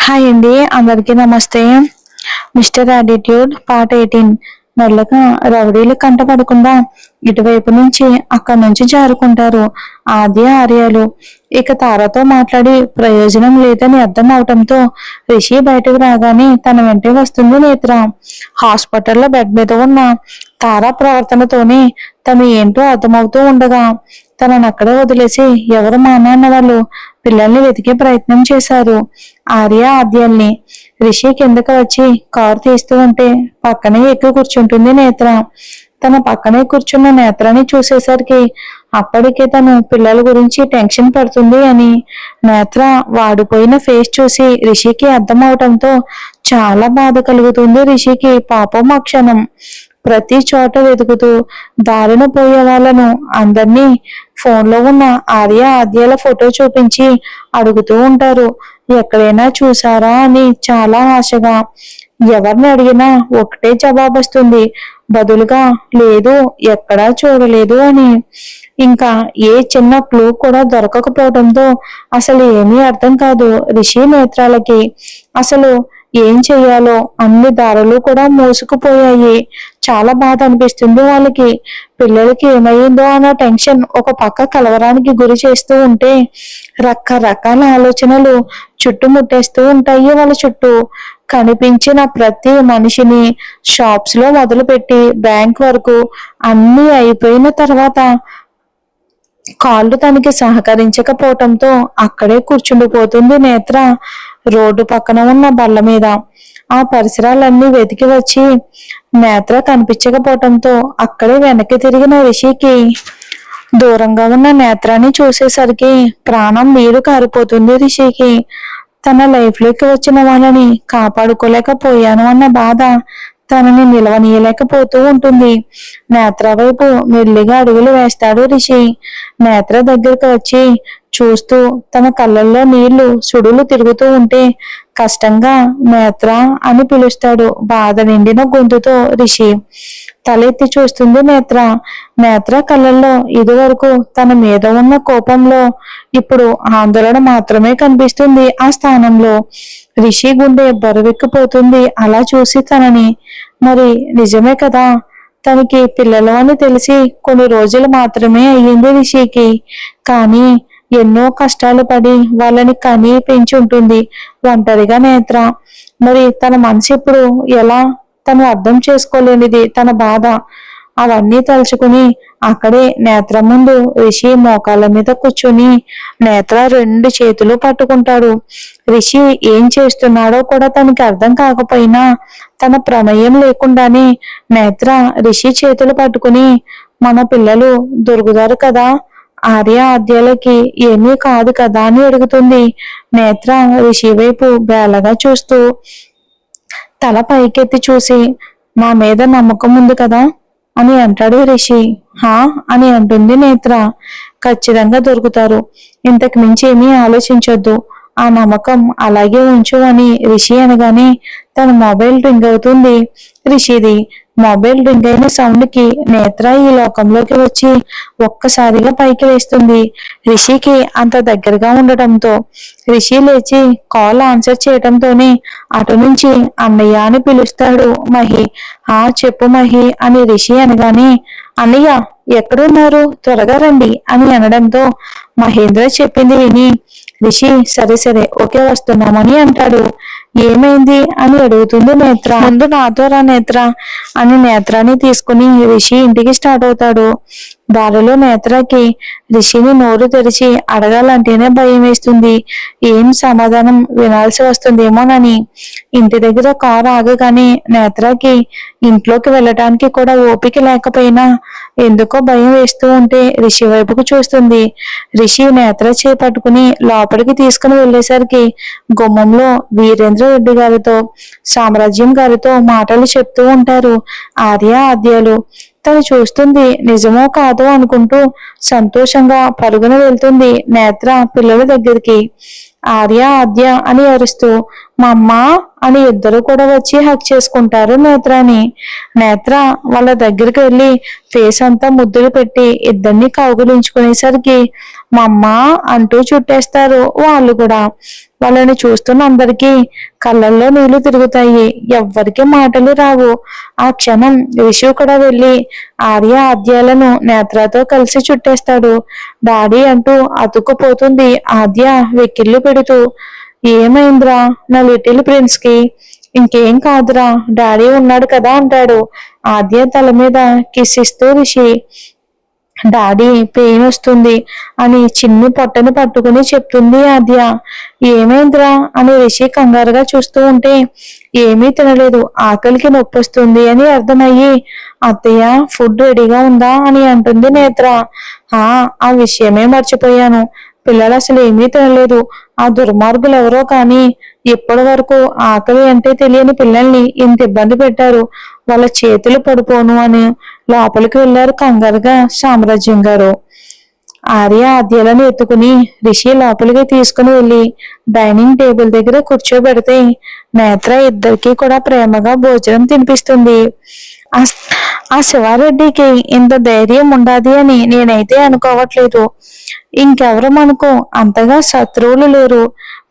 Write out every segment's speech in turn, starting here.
Hi అండి, అందరికీ నమస్తే. Mister attitude part 18. మెల్లగా రౌడీలు కంటపడకుండా ఇటువైపు నుంచి అక్కడి నుంచి జారుకుంటారు ఆద్య ఆర్యాలు. ఇక తారతో మాట్లాడి ప్రయోజనం లేదని అర్థం అవటంతో రిషి బయటకు రాగానే తన వెంటే వస్తుంది నేత్ర. హాస్పిటల్లో బెడ్ మీద ఉన్న తార ప్రవర్తనతోనే తను ఏంటో అర్థమవుతూ ఉండగా తనను అక్కడే వదిలేసి ఎవరు మా నాన్న వాళ్ళు పిల్లల్ని వెతికే ప్రయత్నం చేశారు. ఆర్య ఆద్యాల్ని. రిషి కిందకు వచ్చి కారు తీస్తూ ఉంటే పక్కనే ఎక్కి కూర్చుంటుంది నేత్ర. తన పక్కనే కూర్చున్న నేత్రాన్ని చూసేసరికి అప్పటికే తను పిల్లల గురించి టెన్షన్ పడుతుంది అని నేత్ర వాడిపోయిన ఫేస్ చూసి రిషికి అర్థం అవటంతో చాలా బాధ కలుగుతుంది రిషికి. పాపం ఆ క్షణం ప్రతి చోట వెతుకుతూ దారిన పోయే వాళ్ళను అందరినీ ఫోన్లో ఉన్న ఆర్య ఆద్యాల ఫోటో చూపించి అడుగుతూ ఉంటారు, ఎక్కడైనా చూసారా అని చాలా ఆశగా. ఎవరిని అడిగినా ఒకటే జవాబు వస్తుంది, బదులుగా లేదు, ఎక్కడా చూడలేదు అని. ఇంకా ఏ చిన్న క్లూ కూడా దొరకకపోవడంతో అసలు ఏమీ అర్థం కాదు రిషి నేత్రాలకి. అసలు ఏం చెయ్యాలో అన్ని దారులు కూడా మూసుకుపోయాయి. చాలా బాధ అనిపిస్తుంది వాళ్ళకి. పిల్లలకి ఏమైందో అన్న టెన్షన్ ఒక పక్క కలవరానికి గురి చేస్తూ ఉంటే రకరకాల ఆలోచనలు చుట్టుముట్టేస్తూ ఉంటాయి వాళ్ళ చుట్టూ. కనిపించిన ప్రతి మనిషిని షాప్స్ లో మొదలుపెట్టి బ్యాంక్ వరకు అన్ని అయిపోయిన తర్వాత కాళ్ళు తనకి సహకరించకపోవటంతో అక్కడే కూర్చుండిపోతుంది నేత్ర రోడ్డు పక్కన ఉన్న బల్ల మీద. ఆ పరిసరాలన్నీ వెతికి వచ్చి నేత్ర కనిపించకపోవటంతో అక్కడే వెనక్కి తిరిగిన రిషికి దూరంగా ఉన్న నేత్రాన్ని చూసేసరికి ప్రాణం నీరు కారిపోతుంది రిషికి. తన లైఫ్ లోకి వచ్చిన వాళ్ళని కాపాడుకోలేకపోయాను అన్న బాధ తనని నిలవనీయలేకపోతూ ఉంటుంది. నేత్ర వైపు మెల్లిగా అడుగులు వేస్తాడు రిషి. నేత్ర దగ్గరకు వచ్చి చూస్తూ తన కళ్ళల్లో నీళ్లు సుడులు తిరుగుతూ ఉంటే కష్టంగా నేత్ర అని పిలుస్తాడు బాధ నిండిన గొంతుతో రిషి. తలెత్తి చూస్తుంది నేత్ర. నేత్ర కళ్ళల్లో ఇదివరకు తన మీద ఉన్న కోపంలో ఇప్పుడు ఆందోళన మాత్రమే కనిపిస్తుంది ఆ స్థానంలో. రిషి గుండె బరువెక్కిపోతుంది అలా చూసి తనని. మరి నిజమే కదా, తనకి పిల్లలు అని తెలిసి కొన్ని రోజులు మాత్రమే అయ్యింది రిషికి. కానీ ఎన్నో కష్టాలు పడి వాళ్ళని కని పెంచి ఉంటుంది ఒంటరిగా నేత్ర. మరి తన మనసు ఇప్పుడు ఎలా, తను అర్థం చేసుకోలేనిది తన బాధ. అవన్నీ తలుచుకుని అక్కడే నేత్ర ముందు రిషి మోకాళ్ళ మీద కూర్చుని నేత్ర రెండు చేతులు పట్టుకుంటాడు. రిషి ఏం చేస్తున్నాడో కూడా తనకి అర్థం కాకపోయినా తన ప్రమేయం లేకుండానే నేత్ర రిషి చేతులు పట్టుకుని మన పిల్లలు దొరుకుతారు కదా, ఆర్య ఆద్యాలకి ఏమీ కాదు కదా అని అడుగుతుంది నేత్ర రిషి వైపు బేలగా చూస్తూ. తల పైకెత్తి చూసి నా మీద నమ్మకం ఉంది కదా అని అంటాడు రిషి. హా అని అంటుంది నేత్ర. ఖచ్చితంగా దొరుకుతారు, ఇంతకు మించి ఏమీ ఆలోచించొద్దు, ఆ నమ్మకం అలాగే ఉంచు అని రిషి అనగానే తన మొబైల్ రింగ్ అవుతుంది రిషిది. మొబైల్ రింగ్ అయిన సౌండ్ కి నేత్ర ఈ లోకంలోకి వచ్చి ఒక్కసారిగా పైకి వేస్తుంది రిషికి అంత దగ్గరగా ఉండటంతో. రిషి లేచి కాల్ ఆన్సర్ చేయటంతోనే అటు నుంచి అన్నయ్య అని పిలుస్తాడు మహి. ఆ చెప్పు మహి అని రిషి అనగానే అన్నయ్య ఎక్కడున్నారు, త్వరగా రండి అని అనడంతో మహేంద్ర చెప్పింది విని రిషి సరే సరే ఓకే వస్తున్నామని అంటాడు. ఏమైంది అని అడుగుతుంది నేత్ర. ముందు నాతో రా నేత్ర అని నేత్రాన్ని తీసుకుని రిషి ఇంటికి స్టార్ట్ అవుతాడు. దారిలో నేత్రకి రిషిని నోరు తెరిచి అడగాలంటేనే భయం వేస్తుంది, ఏం సమాధానం వినాల్సి వస్తుందేమోనని. ఇంటి దగ్గర కారు ఆగగానే నేత్రకి ఇంట్లోకి వెళ్ళటానికి కూడా ఓపిక లేకపోయినా ఎందుకో భయం వేస్తూ ఉంటే రిషి వైపుకు చూస్తుంది. రిషి నేత్ర చేపట్టుకుని లోపలికి తీసుకుని వెళ్ళేసరికి గుమ్మంలో వీరేంద్ర రెడ్డి గారితో సామ్రాజ్యం గారితో మాటలు చెప్తూ ఉంటారు ఆర్య ఆద్యాలు. తను చూస్తుంది నిజమో కాదో అనుకుంటూ సంతోషంగా పరుగున వెళ్తుంది నేత్ర పిల్లల దగ్గరికి. ఆర్య ఆద్య అని అరుస్తూ మా అమ్మ అని ఇద్దరు కూడా వచ్చి హక్ చేసుకుంటారు నేత్రాని. నేత్ర వాళ్ళ దగ్గరికి వెళ్ళి ఫేస్ అంతా ముద్దులు పెట్టి ఇద్దరిని కౌగులించుకునేసరికి మా అమ్మ అంటూ చుట్టేస్తారు వాళ్ళు కూడా. వాళ్ళని చూస్తున్న అందరికీ కళ్ళల్లో నీళ్లు తిరుగుతాయి. ఎవ్వరికి మాటలు రావు. ఆ క్షణం రిషి కూడా వెళ్ళి ఆర్య ఆద్యాలను నేత్రతో కలిసి చుట్టేస్తాడు. డాడీ అంటూ అతుక్కుపోతుంది ఆద్య వెక్కిళ్ళు పెడుతూ. ఏమైందిరా నా లిటిల్ ప్రిన్స్ కి? ఇంకేం కాదురా, డాడీ ఉన్నాడు కదా అంటాడు ఆద్య తల మీద కిస్ ఇస్తూ రిషి. డాడీ పెయిన్ వస్తుంది అని చిన్ని పొట్టను పట్టుకుని చెప్తుంది ఆద్య. ఏమైందిరా అని రిషి కంగారుగా చూస్తూ ఉంటే ఏమీ తినలేదు, ఆకలికి నొప్పి వస్తుంది అని అర్థమయ్యి అత్తయ్య ఫుడ్ రెడీగా ఉందా అని అంటుంది నేత్ర. ఆ విషయమే మర్చిపోయాను, పిల్లలు అసలు ఏమీ తినలేదు. ఆ దుర్మార్గులు ఎవరో కానీ ఇప్పటి వరకు ఆకలి అంటే తెలియని పిల్లల్ని ఇంత ఇబ్బంది పెట్టారు. వాళ్ళ చేతులు పడిపోను అని లోపలికి వెళ్లారు కంగారుగా సామ్రాజ్యం గారు. ఆర్య ఆద్యాలను ఎత్తుకుని రిషి లోపలికి తీసుకుని వెళ్ళి డైనింగ్ టేబుల్ దగ్గర కూర్చోబెడితే నేత్ర ఇద్దరికి కూడా ప్రేమగా భోజనం తినిపిస్తుంది. ఆ శివారెడ్డికి ఇంత ధైర్యం ఉండాది అని నేనైతే అనుకోవట్లేదు. ఇంకెవరు మనకు అంతగా శత్రువులు లేరు.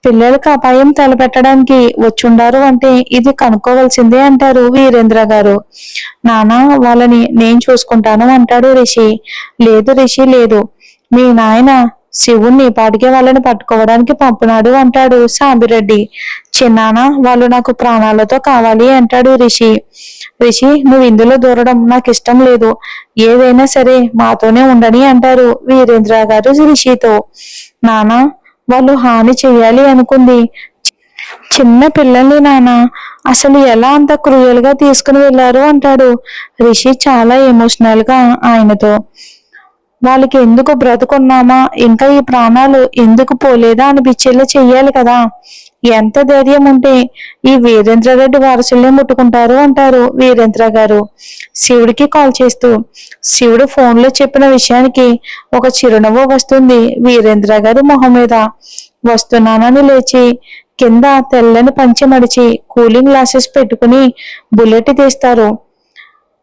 పిల్లలకు అపాయం తలపెట్టడానికి వచ్చుండారు అంటే ఇది కనుక్కోవాల్సిందే అంటారు వీరేంద్ర గారు. నానా వాళ్ళని నేను చూసుకుంటాను అంటాడు రిషి. లేదు రిషి లేదు, మీ నాయన శివుణ్ణి పాటికే వాళ్ళని పట్టుకోవడానికి పంపునాడు అంటాడు సాంబిరెడ్డి. చిన్నానా వాళ్ళు నాకు ప్రాణాలతో కావాలి అంటాడు రిషి. రిషి నువ్వు ఇందులో దూరడం నాకు ఇష్టం లేదు, ఏదైనా సరే మాతోనే ఉండని అంటారు వీరేంద్ర గారు రిషితో. నానా వాళ్ళు హాని చెయ్యాలి అనుకుంది, చిన్న పిల్లల్ని నాన్న అసలు ఎలా అంత క్రూయల్ గా తీసుకుని వెళ్లారు అంటాడు రిషి చాలా ఎమోషనల్ గా ఆయనతో. వాళ్ళకి ఎందుకు బ్రతుకున్నామా, ఇంకా ఈ ప్రాణాలు ఎందుకు పోలేదా అనిపించేలా చెయ్యాలి కదా. ఎంత ధైర్యం ఉంటే ఈ వీరేంద్ర రెడ్డి వారసుల్ని ముట్టుకుంటారు అంటారు వీరేంద్ర గారు శివుడికి కాల్ చేస్తూ. శివుడు ఫోన్ లో చెప్పిన విషయానికి ఒక చిరునవ్వు వస్తుంది వీరేంద్ర గారి మొహం మీద. వస్తున్నానని లేచి కింద తెల్లని పంచె మడిచి కూలింగ్ గ్లాసెస్ పెట్టుకుని బుల్లెట్ తీస్తారు.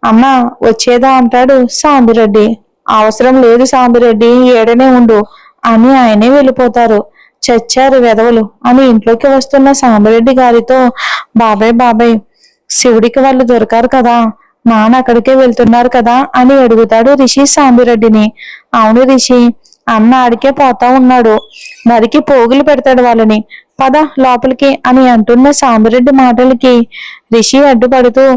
అమ్మా వచ్చేదా అంటాడు సాంబిరెడ్డి. అవసరం లేదు సాంబిరెడ్డి, ఏడనే ఉండు అని ఆయనే వెళ్ళిపోతారు. చచ్చారు వెధవలు అని ఇంట్లోకి వస్తున్న సాంబిరెడ్డి గారితో బాబాయ్ శివుడికి వాళ్ళు దొరకారు కదా, నాన్న అక్కడికే వెళ్తున్నారు కదా అని అడుగుతాడు రిషి సాంబిరెడ్డిని. అవును రిషి, అన్న ఆడికే పోతా ఉన్నాడు, నరికి పోగులు పెడతాడు వాళ్ళని, పద లోపలికి అని అంటున్న సాంబిరెడ్డి మాటలకి రిషి అడ్డుపడుతూ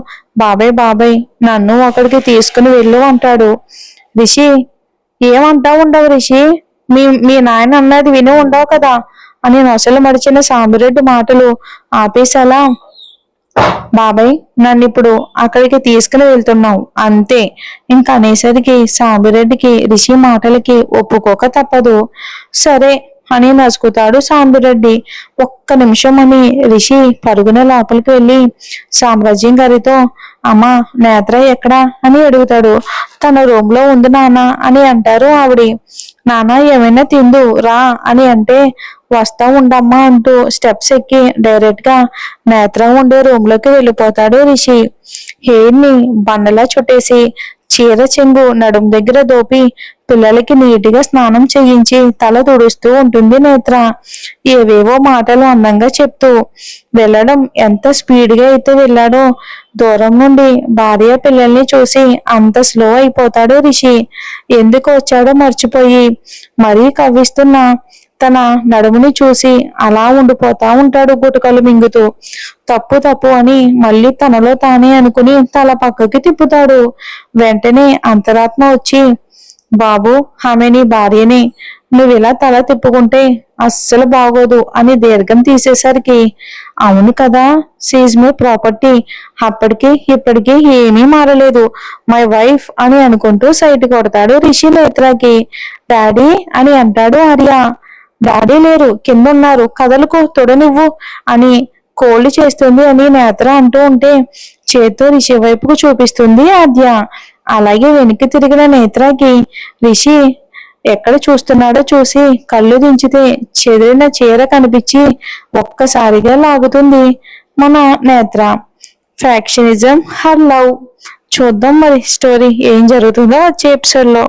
బాబాయ్ నన్ను అక్కడికి తీసుకుని వెళ్ళు అంటాడు. రిషి ఏమంటా ఉండవు రిషి, మీ నాయన అన్నది విని ఉండవు కదా అని నొసలు మడిచిన సాంబిరెడ్డి మాటలు ఆపేసేలా బాబాయ్ నన్ను ఇప్పుడు అక్కడికి తీసుకుని వెళ్తున్నావు అంతే ఇంకా అనేసరికి సాంబిరెడ్డికి రిషి మాటలకి ఒప్పుకోక తప్పదు. సరే అని నసుకుతాడు సాంబిరెడ్డి. ఒక్క నిమిషం అని రిషి పరుగున లోపలికి వెళ్ళి సామ్రాజ్యం గారితో అమ్మా నేత్ర ఎక్కడా అని అడుగుతాడు. తన రూమ్ లో ఉంది నాన్న అని అంటారు ఆవిడ. నాన్న ఏమైనా తిందు రా అని అంటే వస్తా ఉండమ్మా అంటూ స్టెప్స్ ఎక్కి డైరెక్ట్ గా నేత్ర ఉండే రూమ్ లోకి వెళ్ళిపోతాడు రిషి. హెయిర్ ని బండలా చుట్టేసి చీర చెంగు నడుం దగ్గర దోపి పిల్లలకి నీటిగా స్నానం చేయించి తల తుడుస్తూ ఉంటుంది నేత్ర. ఏవేవో మాటలు అందంగా చెప్తూ వెళ్ళడం ఎంత స్పీడ్ గా అయితే వెళ్ళాడో దూరం నుండి భార్య పిల్లల్ని చూసి అంత స్లో అయిపోతాడు రిషి. ఎందుకు వచ్చాడో మర్చిపోయి మరీ కవ్విస్తున్న తన నడుముని చూసి అలా ఉండిపోతా ఉంటాడు గుటకలు మింగుతూ. తప్పు అని మళ్ళీ తనలో తానే అనుకుని తల పక్కకి తిప్పుతాడు. వెంటనే అంతరాత్మ వచ్చి బాబు ఆమె నీ భార్యని, నువ్వు ఇలా తల తిప్పుకుంటే అస్సలు బాగోదు అని దీర్ఘం తీసేసరికి అవును కదా సీజ్ మై ప్రాపర్టీ, అప్పటికి ఇప్పటికి ఏమీ మారలేదు, మై వైఫ్ అని అనుకుంటూ సైట్ కొడతాడు రిషి నేత్రకి. డాడీ అని అంటాడు ఆర్య. డాడీ లేరు కింద ఉన్నారు, కదలకు తొడనివ్వు అని కోళ్లు చేస్తుంది అని నేత్ర అంటూ ఉంటే చేత్తో రిషి వైపుకు చూపిస్తుంది ఆద్య. అలాగే వెనక్కి తిరిగిన నేత్రకి రిషి ఎక్కడ చూస్తున్నాడో చూసి కళ్ళు దించితే చెదిరిన చీర కనిపించి ఒక్కసారిగా లాగుతుంది మన నేత్ర. Factionism her love. చూద్దాం మరి స్టోరీ ఏం జరుగుతుందో వచ్చే ఎపిసోడ్ లో.